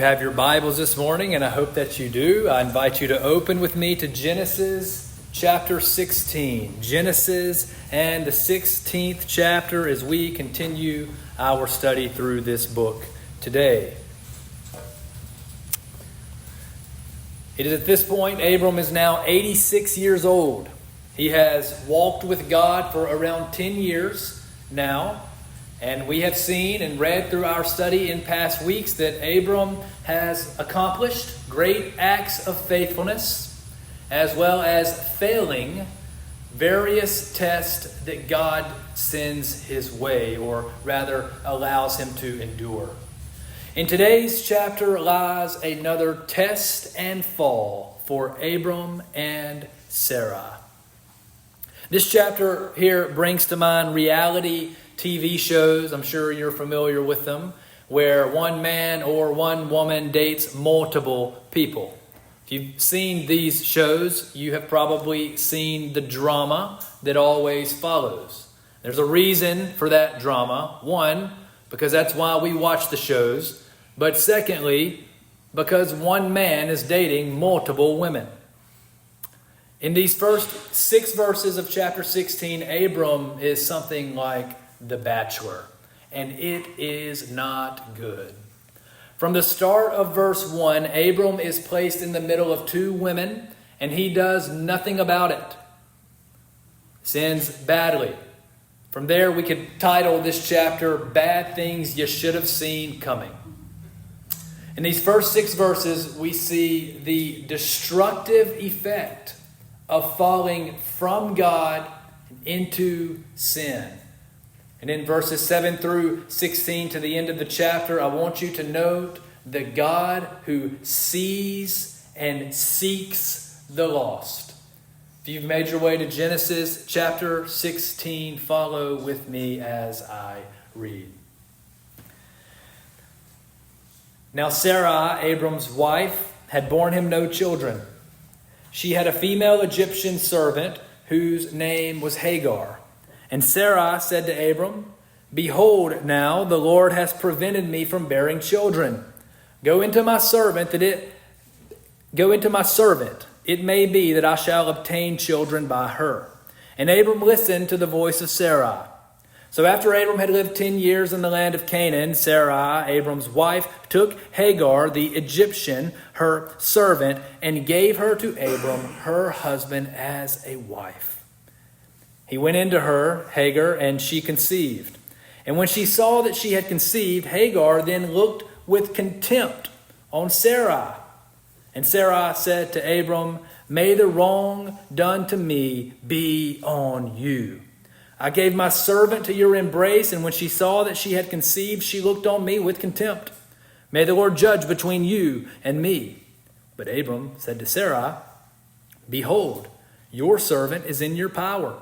have your Bibles this morning, and I hope that you do, I invite you to open with me to Genesis chapter 16. Genesis and the 16th chapter as we continue our study through this book today. It is at this point, Abram is now 86 years old. He has walked with God for around 10 years now. And we have seen and read through our study in past weeks that Abram has accomplished great acts of faithfulness, as well as failing various tests that God sends his way, or rather allows him to endure. In today's chapter lies another test and fall for Abram and Sarah. This chapter here brings to mind reality TV shows, I'm sure you're familiar with them, where one man or one woman dates multiple people. If you've seen these shows, you have probably seen the drama that always follows. There's a reason for that drama. One, because that's why we watch the shows. But secondly, because one man is dating multiple women. In these first 6 verses of chapter 16, Abram is something like The Bachelor, and it is not good. From the start of verse 1, Abram is placed in the middle of 2 women, and he does nothing about it. Sins badly. From there, we could title this chapter, Bad Things You Should Have Seen Coming. In these first 6 verses, we see the destructive effect of falling from God into sin. And in verses 7 through 16 to the end of the chapter, I want you to note the God who sees and seeks the lost. If you've made your way to Genesis chapter 16, follow with me as I read. Now Sarai, Abram's wife, had borne him no children. She had a female Egyptian servant whose name was Hagar. And Sarai said to Abram, "Behold, now the Lord has prevented me from bearing children. Go into my servant. It may be that I shall obtain children by her." And Abram listened to the voice of Sarai. So after Abram had lived 10 years in the land of Canaan, Sarai, Abram's wife, took Hagar, the Egyptian, her servant, and gave her to Abram, her husband, as a wife. He went into her, Hagar, and she conceived. And when she saw that she had conceived, Hagar then looked with contempt on Sarai. And Sarai said to Abram, "May the wrong done to me be on you. I gave my servant to your embrace, and when she saw that she had conceived, she looked on me with contempt. May the Lord judge between you and me." But Abram said to Sarai, "Behold, your servant is in your power.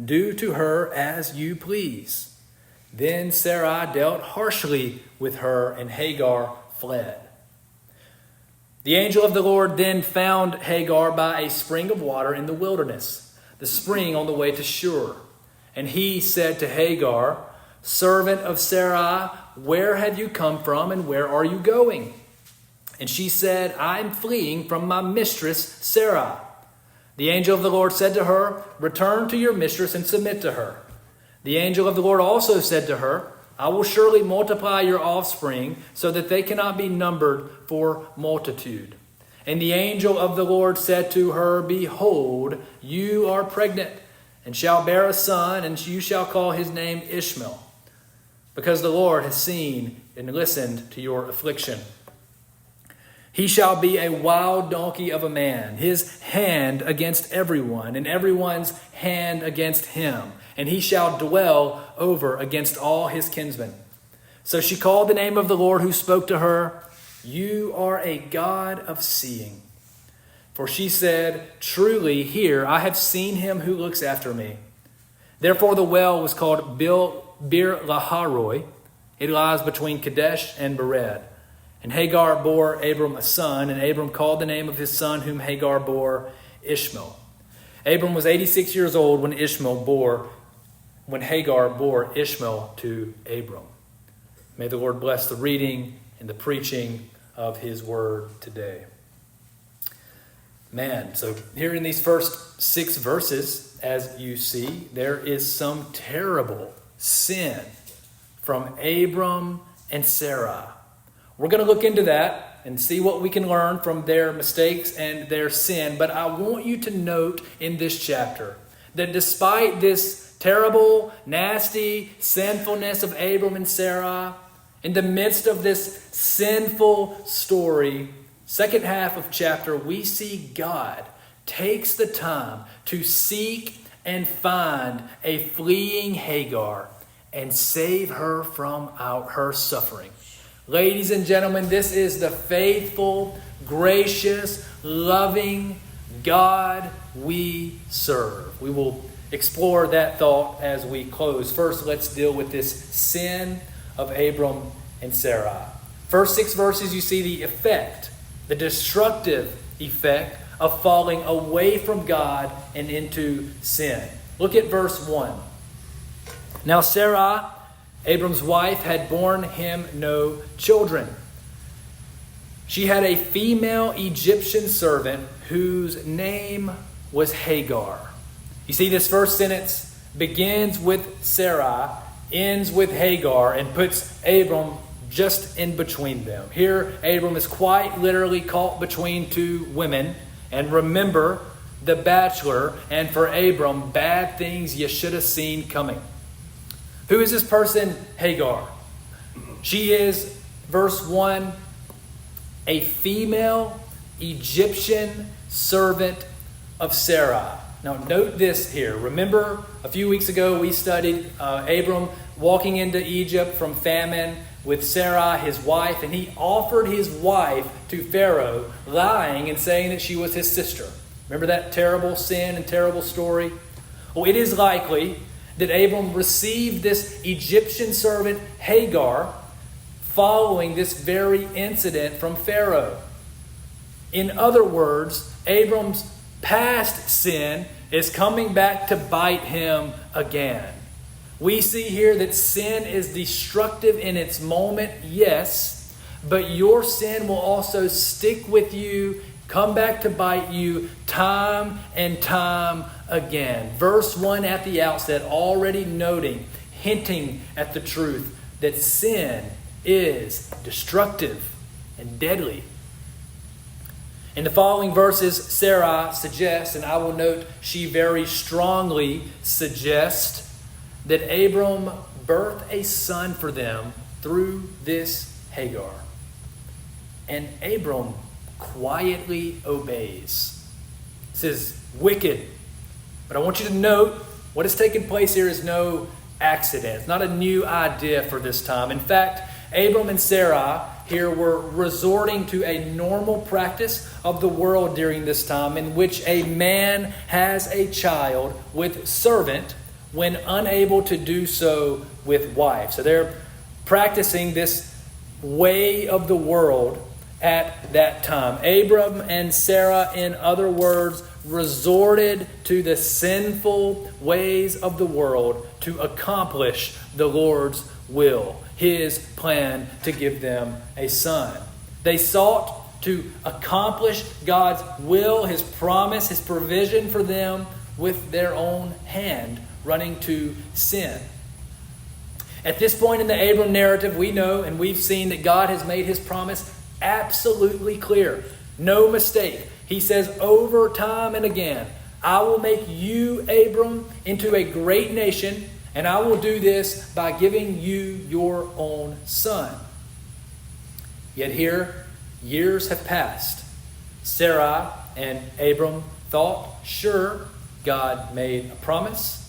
Do to her as you please." Then Sarai dealt harshly with her, and Hagar fled. The angel of the Lord then found Hagar by a spring of water in the wilderness, the spring on the way to Shur. And he said to Hagar, "Servant of Sarai, where have you come from, and where are you going?" And she said, "I am fleeing from my mistress Sarai." The angel of the Lord said to her, "Return to your mistress and submit to her." The angel of the Lord also said to her, "I will surely multiply your offspring so that they cannot be numbered for multitude." And the angel of the Lord said to her, "Behold, you are pregnant and shall bear a son, and you shall call his name Ishmael, because the Lord has seen and listened to your affliction. He shall be a wild donkey of a man, his hand against everyone, and everyone's hand against him. And he shall dwell over against all his kinsmen." So she called the name of the Lord who spoke to her, "You are a God of seeing." For she said, "Truly here I have seen him who looks after me." Therefore the well was called Bir Laharoi. It lies between Kadesh and Bered. And Hagar bore Abram a son, and Abram called the name of his son whom Hagar bore Ishmael. Abram was 86 years old when Hagar bore Ishmael to Abram. May the Lord bless the reading and the preaching of his word today. Man, so here in these first 6 verses, as you see, there is some terrible sin from Abram and Sarah. We're going to look into that and see what we can learn from their mistakes and their sin. But I want you to note in this chapter that despite this terrible, nasty sinfulness of Abram and Sarah, in the midst of this sinful story, second half of chapter, we see God takes the time to seek and find a fleeing Hagar and save her from her suffering. Ladies and gentlemen, this is the faithful, gracious, loving God we serve. We will explore that thought as we close. First, let's deal with this sin of Abram and Sarah. First 6 verses, you see the effect, the destructive effect of falling away from God and into sin. Look at verse 1. Now Sarah, Abram's wife, had borne him no children. She had a female Egyptian servant whose name was Hagar. You see, this first sentence begins with Sarah, ends with Hagar, and puts Abram just in between them. Here, Abram is quite literally caught between 2 women. And remember, the bachelor, and for Abram, bad things you should have seen coming. Who is this person, Hagar? She is, verse 1, a female Egyptian servant of Sarah. Now note this here. Remember a few weeks ago we studied Abram walking into Egypt from famine with Sarah, his wife, and he offered his wife to Pharaoh, lying and saying that she was his sister. Remember that terrible sin and terrible story? Well, it is likely that Abram received this Egyptian servant Hagar following this very incident from Pharaoh. In other words, Abram's past sin is coming back to bite him again. We see here that sin is destructive in its moment, yes, but your sin will also stick with you, come back to bite you time and time again. Verse 1 at the outset already noting, hinting at the truth that sin is destructive and deadly. In the following verses, Sarah suggests, and I will note she very strongly suggests, that Abram birth a son for them through this Hagar. And Abram quietly obeys. This is wicked. But I want you to note what is taking place here is no accident. It's not a new idea for this time. In fact, Abram and Sarah here were resorting to a normal practice of the world during this time in which a man has a child with servant when unable to do so with wife. So they're practicing this way of the world at that time. Abram and Sarah, in other words, resorted to the sinful ways of the world to accomplish the Lord's will, his plan to give them a son. They sought to accomplish God's will, his promise, his provision for them with their own hand, running to sin. At this point in the Abram narrative, we know and we've seen that God has made his promise absolutely clear. No mistake. He says over time and again, I will make you, Abram, into a great nation, and I will do this by giving you your own son. Yet here, years have passed. Sarah and Abram thought, sure, God made a promise,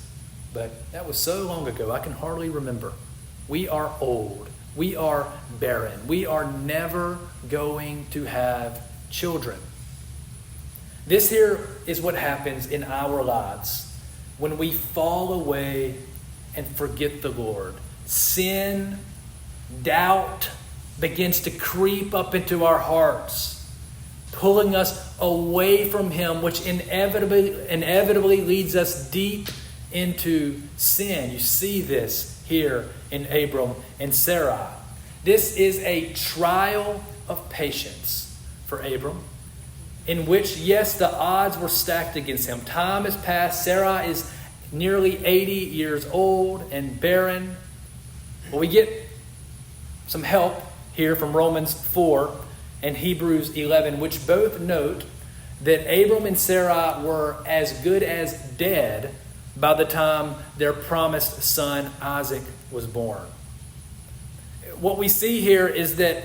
but that was so long ago, I can hardly remember. We are old. We are barren. We are never going to have children. This here is what happens in our lives when we fall away and forget the Lord. Sin, doubt begins to creep up into our hearts, pulling us away from him, which inevitably leads us deep into sin. You see this here in Abram and Sarah. This is a trial of patience for Abram, in which, yes, the odds were stacked against him. Time has passed. Sarah is nearly 80 years old and barren. Well, we get some help here from Romans 4 and Hebrews 11, which both note that Abram and Sarah were as good as dead by the time their promised son Isaac was born. What we see here is that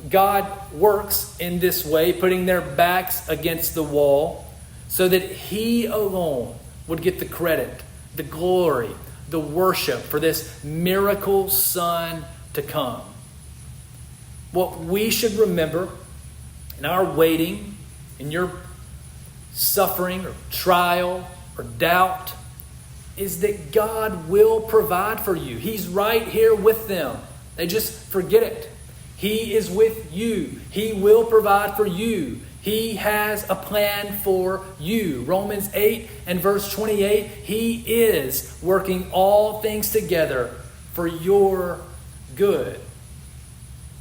God works in this way, putting their backs against the wall so that He alone would get the credit, the glory, the worship for this miracle son to come. What we should remember in our waiting, in your suffering or trial or doubt, is that God will provide for you. He's right here with them. They just forget it. He is with you. He will provide for you. He has a plan for you. Romans 8 and verse 28, He is working all things together for your good.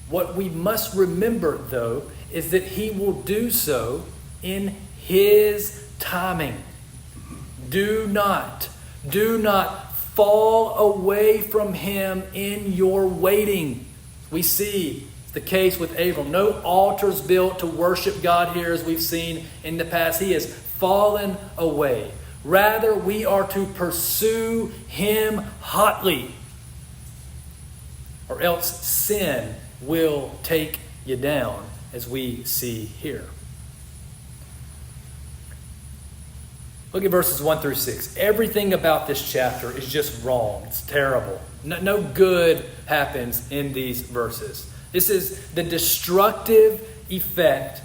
What we must remember, though, is that He will do so in His timing. Do not fall away from Him in your waiting. We see the case with Abram. No altars built to worship God here as we've seen in the past. He has fallen away. Rather, we are to pursue Him hotly, or else sin will take you down, as we see here. Look at verses 1 through 6. Everything about this chapter is just wrong. It's terrible. No good happens in these verses. This is the destructive effect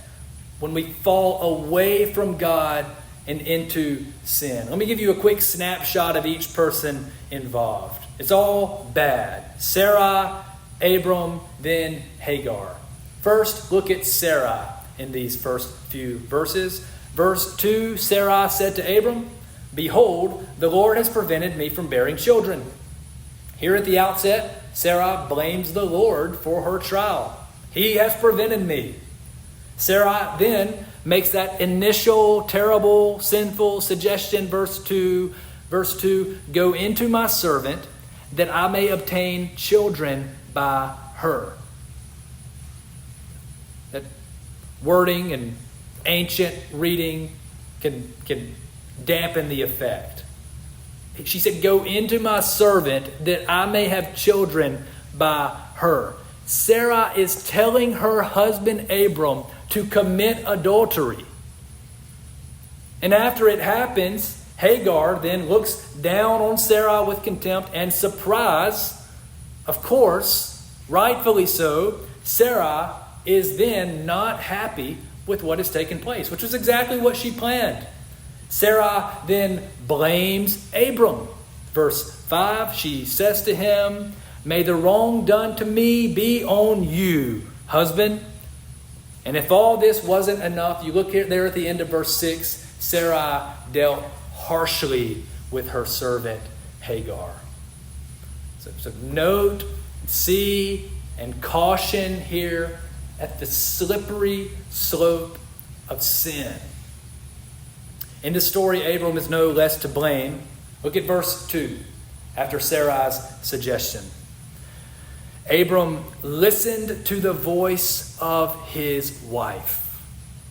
when we fall away from God and into sin. Let me give you a quick snapshot of each person involved. It's all bad. Sarah, Abram, then Hagar. First, look at Sarah in these first few verses. Verse 2, Sarah said to Abram, "Behold, the Lord has prevented me from bearing children." Here at the outset, Sarah blames the Lord for her trial. He has prevented me. Sarah then makes that initial terrible, sinful suggestion, verse 2, "Go into my servant, that I may obtain children by her." That wording and ancient reading can dampen the effect. She said, "Go into my servant that I may have children by her." Sarah is telling her husband Abram to commit adultery. And after it happens, Hagar then looks down on Sarah with contempt and surprise. Of course, rightfully so, Sarah is then not happy with what has taken place, which was exactly what she planned. Sarah then blames Abram. Verse 5, she says to him, "May the wrong done to me be on you, husband." And if all this wasn't enough, you look here there at the end of verse 6, Sarah dealt harshly with her servant Hagar. So note, see, and caution here at the slippery slope of sin. In the story, Abram is no less to blame. Look at verse 2, after Sarai's suggestion. Abram listened to the voice of his wife.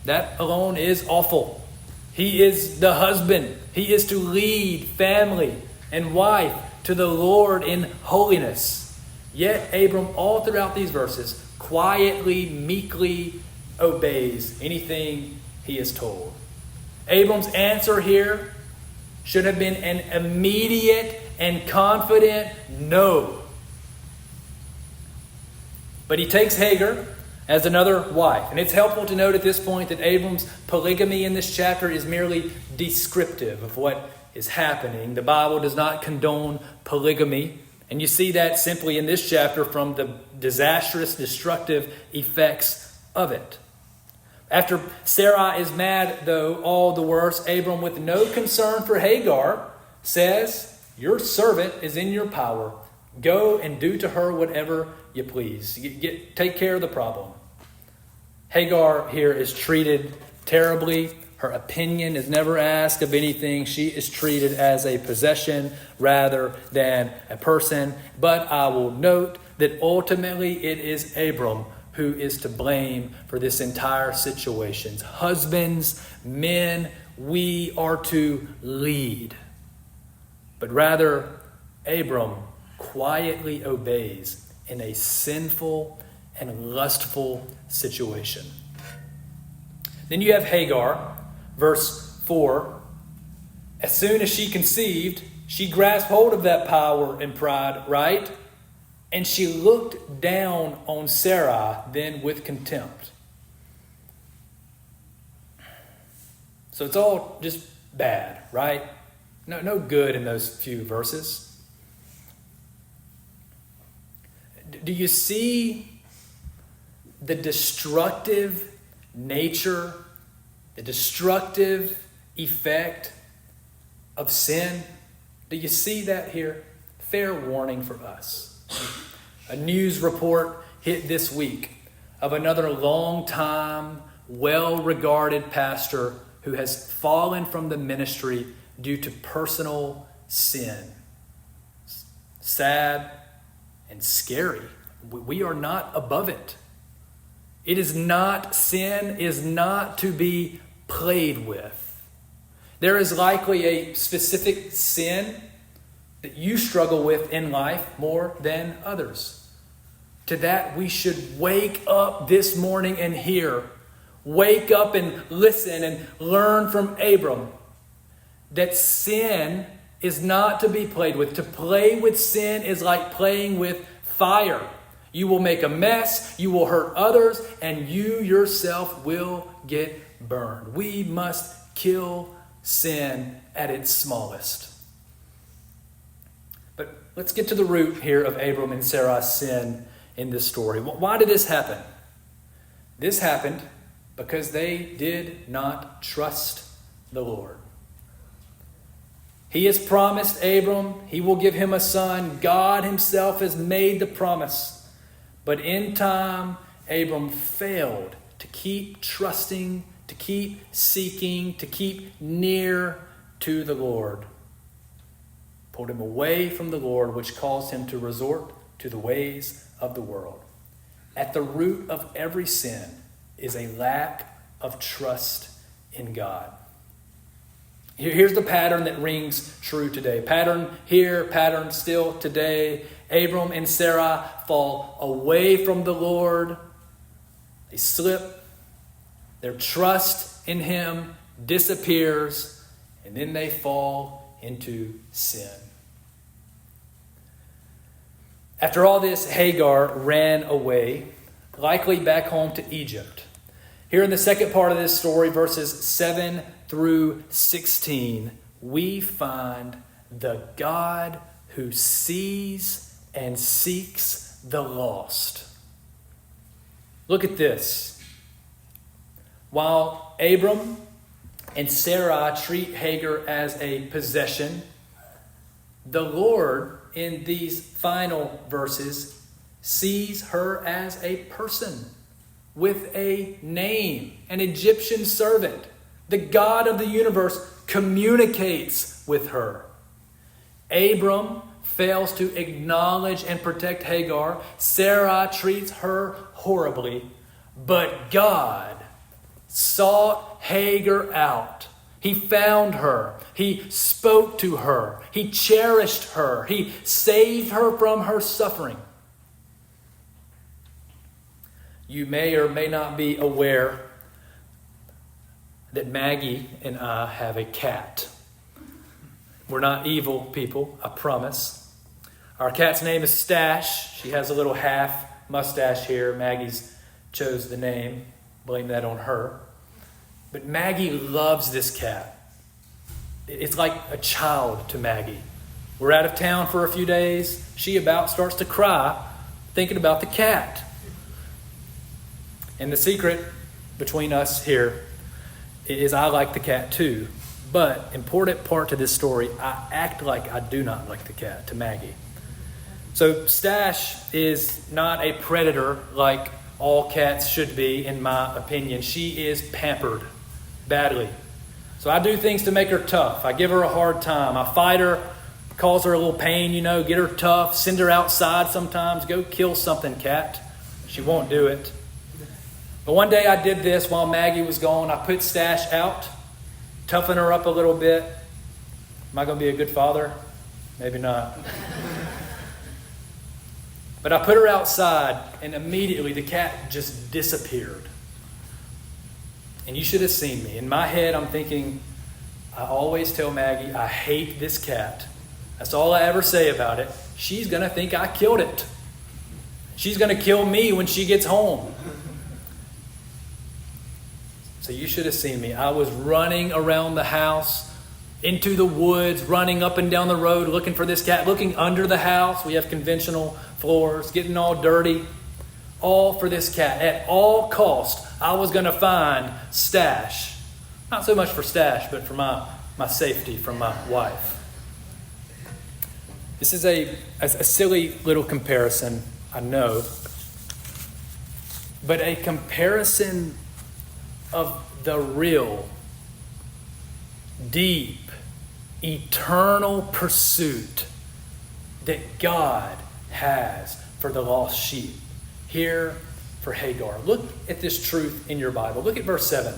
That alone is awful. He is the husband. He is to lead family and wife to the Lord in holiness. Yet Abram, all throughout these verses, quietly, meekly obeys anything he is told. Abram's answer here should have been an immediate and confident no. But he takes Hagar as another wife. And it's helpful to note at this point that Abram's polygamy in this chapter is merely descriptive of what is happening. The Bible does not condone polygamy. And you see that simply in this chapter from the disastrous, destructive effects of it. After Sarai is mad, though, all the worse, Abram, with no concern for Hagar, says, "Your servant is in your power. Go and do to her whatever you please. Take care of the problem." Hagar here is treated terribly. Her opinion is never asked of anything. She is treated as a possession rather than a person. But I will note that ultimately it is Abram who is to blame for this entire situation. Husbands, men, we are to lead. But rather, Abram quietly obeys in a sinful and lustful situation. Then you have Hagar, verse 4. As soon as she conceived, she grasped hold of that power and pride, right? And she looked down on Sarai then with contempt. So it's all just bad, right? No good in those few verses. Do you see the destructive nature, the destructive effect of sin? Do you see that here? Fair warning for us. A news report hit this week of another long-time, well-regarded pastor who has fallen from the ministry due to personal sin. Sad and scary. We are not above it. It is not, sin is not to be played with. There is likely a specific sin that you struggle with in life more than others. To that we should wake up this morning and hear. Wake up and listen and learn from Abram that sin is not to be played with. To play with sin is like playing with fire. You will make a mess, you will hurt others, and you yourself will get burned. We must kill sin at its smallest. But let's get to the root here of Abram and Sarai's sin in this story. Why did this happen? This happened because they did not trust the Lord. He has promised Abram he will give him a son. God himself has made the promise. But in time, Abram failed to keep trusting, to keep seeking, to keep near to the Lord. Pulled him away from the Lord, which caused him to resort to the ways of the world. At the root of every sin is a lack of trust in God. Here's the pattern that rings true today. Pattern here, pattern still today. Abram and Sarai fall away from the Lord. They slip. Their trust in him disappears. And then they fall into sin. After all this, Hagar ran away, likely back home to Egypt. Here in the second part of this story, verses 7 through 16, we find the God who sees and seeks the lost. Look at this. While Abram and Sarai treat Hagar as a possession, the Lord in these final verses sees her as a person with a name, an Egyptian servant. The God of the universe communicates with her. Abram fails to acknowledge and protect Hagar. Sarai treats her horribly. But God sought Hagar out. He found her. He spoke to her. He cherished her. He saved her from her suffering. You may or may not be aware that Maggie and I have a cat. We're not evil people, I promise. Our cat's name is Stash. She has a little half mustache here. Maggie's chose the name. Blame that on her. But Maggie loves this cat. It's like a child to Maggie. We're out of town for a few days. She about starts to cry thinking about the cat. And the secret between us here is I like the cat too. But important part to this story, I act like I do not like the cat to Maggie. So Stash is not a predator like all cats should be, in my opinion. She is pampered badly. So I do things to make her tough. I give her a hard time. I fight her, cause her a little pain, get her tough, send her outside sometimes. Go kill something, cat. She won't do it. But one day I did this while Maggie was gone. I put Stash out, toughen her up a little bit. Am I going to be a good father? Maybe not. But I put her outside, and immediately the cat just disappeared. And you should have seen me. In my head, I'm thinking, I always tell Maggie, I hate this cat. That's all I ever say about it. She's going to think I killed it. She's going to kill me when she gets home. So you should have seen me. I was running around the house, into the woods, running up and down the road, looking for this cat, looking under the house. We have conventional floors, getting all dirty. All for this cat. At all cost, I was going to find Stash. Not so much for Stash, but for my safety from my wife. This is a silly little comparison, I know. But a comparison of the real, deep, eternal pursuit that God has for the lost sheep. Here for Hagar. Look at this truth in your Bible. Look at verse 7.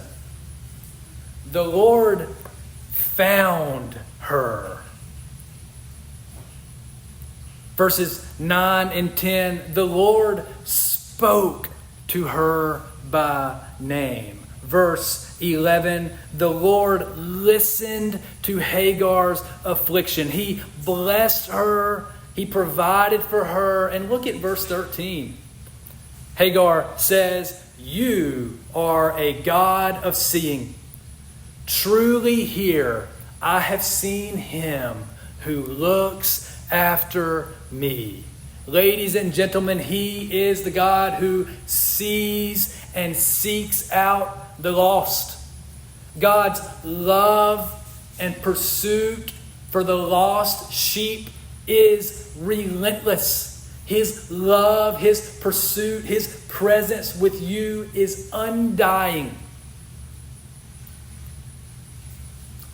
The Lord found her. Verses 9 and 10. The Lord spoke to her by name. Verse 11, the Lord listened to Hagar's affliction. He blessed her. He provided for her. And look at verse 13. Hagar says, you are a God of seeing. Truly here I have seen him who looks after me. Ladies and gentlemen, he is the God who sees and seeks out the lost. God's love and pursuit for the lost sheep is relentless. His love, his pursuit, his presence with you is undying.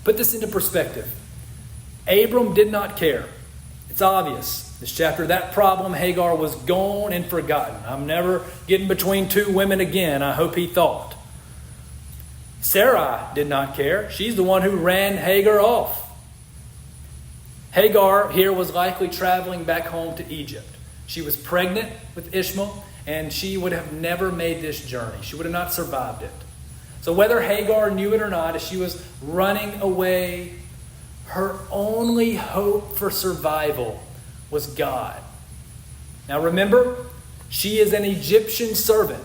Put this into perspective. Abram did not care. It's obvious. This chapter, that problem, Hagar was gone and forgotten. I'm never getting between two women again, I hope he thought. Sarai did not care. She's the one who ran Hagar off. Hagar here was likely traveling back home to Egypt. She was pregnant with Ishmael, and she would have never made this journey. She would have not survived it. So whether Hagar knew it or not, as she was running away, her only hope for survival was God. Now remember, she is an Egyptian servant.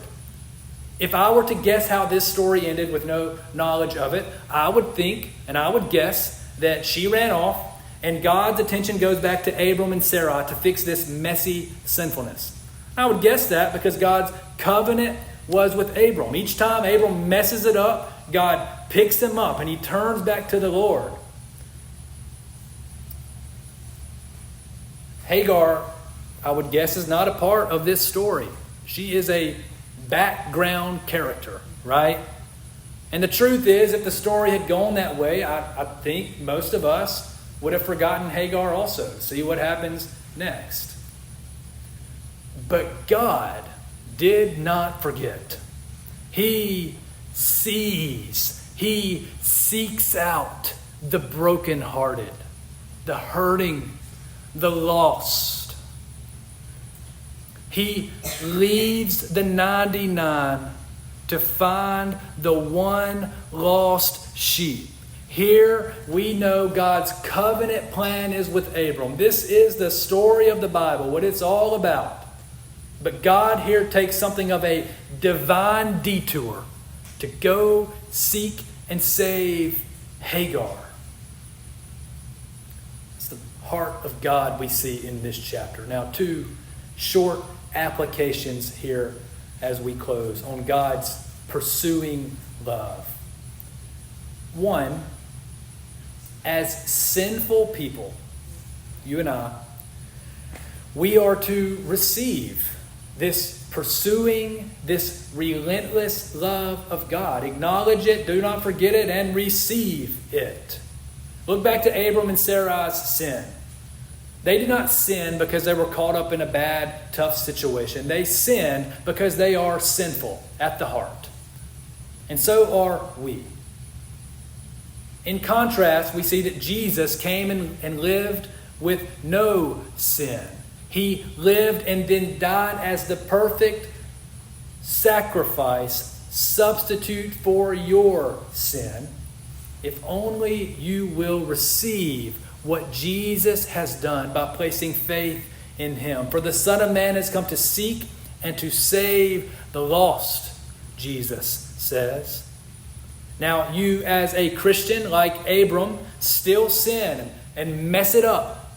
If I were to guess how this story ended with no knowledge of it, I would think and I would guess that she ran off and God's attention goes back to Abram and Sarai to fix this messy sinfulness. I would guess that because God's covenant was with Abram. Each time Abram messes it up, God picks him up and he turns back to the Lord. Hagar, I would guess, is not a part of this story. She is a background character, right? And the truth is, if the story had gone that way, I think most of us would have forgotten Hagar also. See what happens next. But God did not forget. He sees. He seeks out the brokenhearted, the hurting, the lost. He leaves the 99 to find the one lost sheep. Here we know God's covenant plan is with Abram. This is the story of the Bible, what it's all about. But God here takes something of a divine detour to go seek and save Hagar. It's the heart of God we see in this chapter. Now, two short applications here as we close on God's pursuing love. One, as sinful people, you and I, we are to receive this pursuing, this relentless love of God. Acknowledge it, do not forget it, and receive it. Look back to Abram and Sarai's sin. They did not sin because they were caught up in a bad, tough situation. They sinned because they are sinful at the heart. And so are we. In contrast, we see that Jesus came and lived with no sin. He lived and then died as the perfect sacrifice, substitute for your sin. If only you will receive what Jesus has done by placing faith in him. For the Son of Man has come to seek and to save the lost, Jesus says. Now, you as a Christian, like Abram, still sin and mess it up.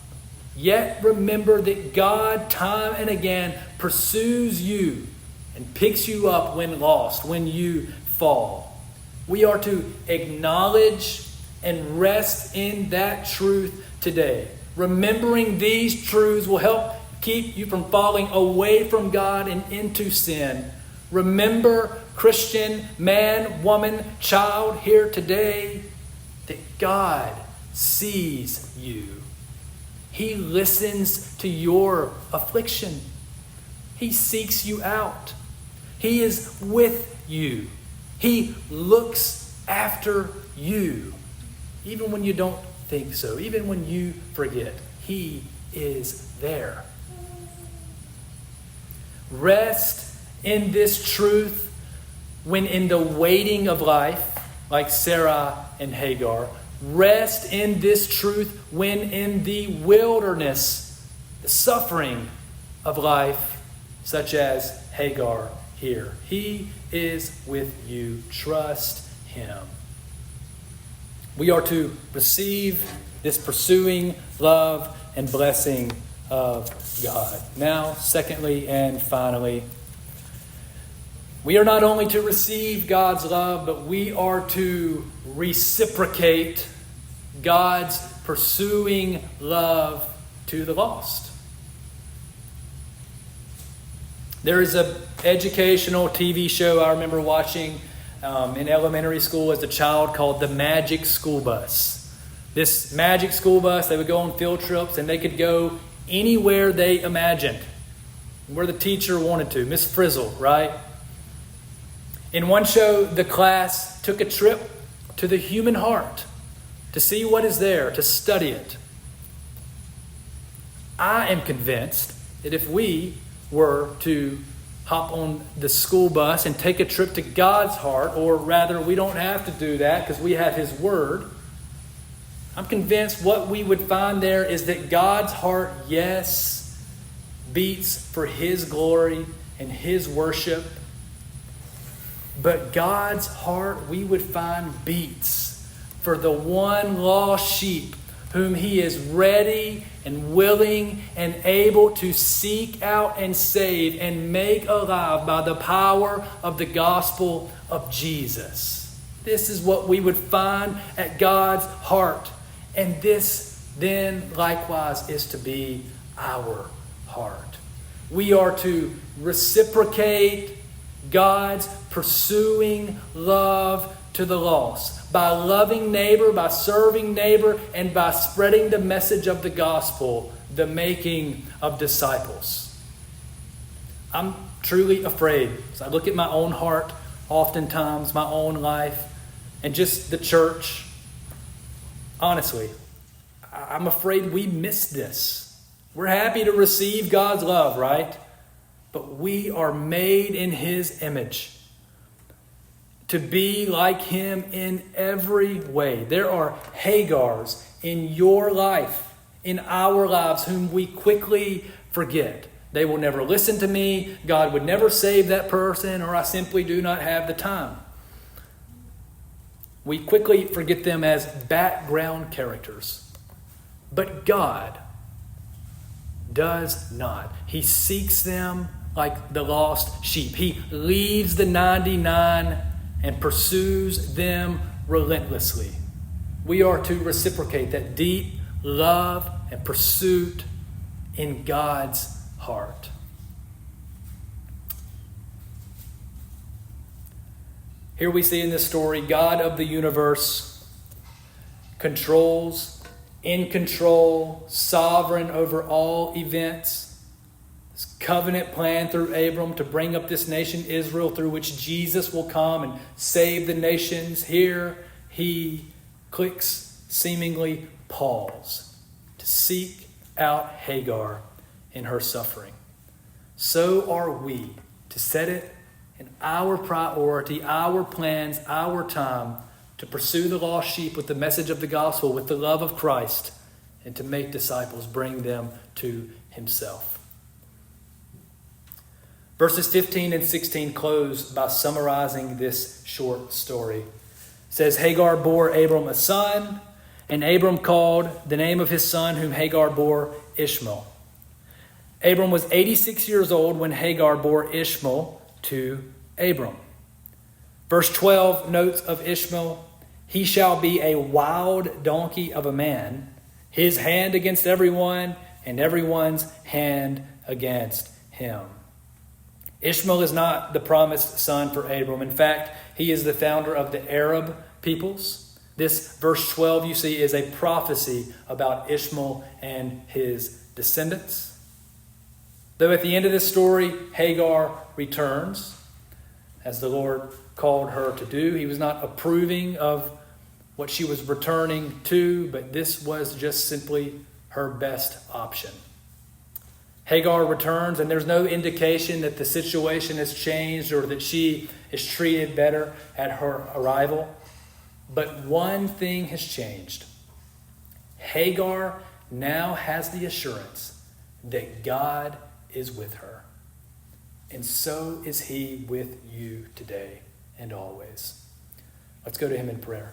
Yet remember that God, time and again, pursues you and picks you up when lost, when you fall. We are to acknowledge and rest in that truth today. Remembering these truths will help keep you from falling away from God and into sin. Remember, Christian, man, woman, child here today, that God sees you. He listens to your affliction. He seeks you out. He is with you. He looks after you. Even when you don't think so, even when you forget, He is there. Rest in this truth when in the waiting of life, like Sarah and Hagar. Rest in this truth when in the wilderness, the suffering of life, such as Hagar here. He is with you. Trust Him. We are to receive this pursuing love and blessing of God. Now, secondly and finally, we are not only to receive God's love, but we are to reciprocate God's pursuing love to the lost. There is an educational TV show I remember watching in elementary school as a child called The Magic School Bus. This magic school bus, they would go on field trips and they could go anywhere they imagined, where the teacher wanted to. Miss Frizzle, right? In one show, the class took a trip to the human heart to see what is there, to study it. I am convinced that if we were to hop on the school bus and take a trip to God's heart, or rather, we don't have to do that because we have His Word, I'm convinced what we would find there is that God's heart, yes, beats for His glory and His worship. But God's heart, we would find, beats for the one lost sheep whom He is ready and willing and able to seek out and save and make alive by the power of the gospel of Jesus. This is what we would find at God's heart. And this then likewise is to be our heart. We are to reciprocate God's pursuing love to the lost by loving neighbor, by serving neighbor, and by spreading the message of the gospel, the making of disciples. I'm truly afraid as I look at my own heart, oftentimes my own life, and just the church. Honestly, I'm afraid we miss this. We're happy to receive God's love, right? But we are made in His image to be like Him in every way. There are Hagars in your life, in our lives, whom we quickly forget. They will never listen to me. God would never save that person, or I simply do not have the time. We quickly forget them as background characters. But God does not. He seeks them like the lost sheep. He leaves the 99 and pursues them relentlessly. We are to reciprocate that deep love and pursuit in God's heart. Here we see in this story, God of the universe controls, in control, sovereign over all events. This covenant plan through Abram to bring up this nation Israel, through which Jesus will come and save the nations. Here he clicks seemingly pause to seek out Hagar in her suffering. So are we to set it in our priority, our plans, our time to pursue the lost sheep with the message of the gospel, with the love of Christ, and to make disciples, bring them to himself. Verses 15 and 16 close by summarizing this short story. It says, Hagar bore Abram a son, and Abram called the name of his son whom Hagar bore Ishmael. Abram was 86 years old when Hagar bore Ishmael to Abram. Verse 12 notes of Ishmael, he shall be a wild donkey of a man, his hand against everyone, and everyone's hand against him. Ishmael is not the promised son for Abram. In fact, he is the founder of the Arab peoples. This verse 12 you see is a prophecy about Ishmael and his descendants. Though at the end of this story, Hagar returns, as the Lord called her to do. He was not approving of what she was returning to, but this was just simply her best option. Hagar returns, and there's no indication that the situation has changed or that she is treated better at her arrival. But one thing has changed. Hagar now has the assurance that God is with her. And so is he with you today and always. Let's go to him in prayer.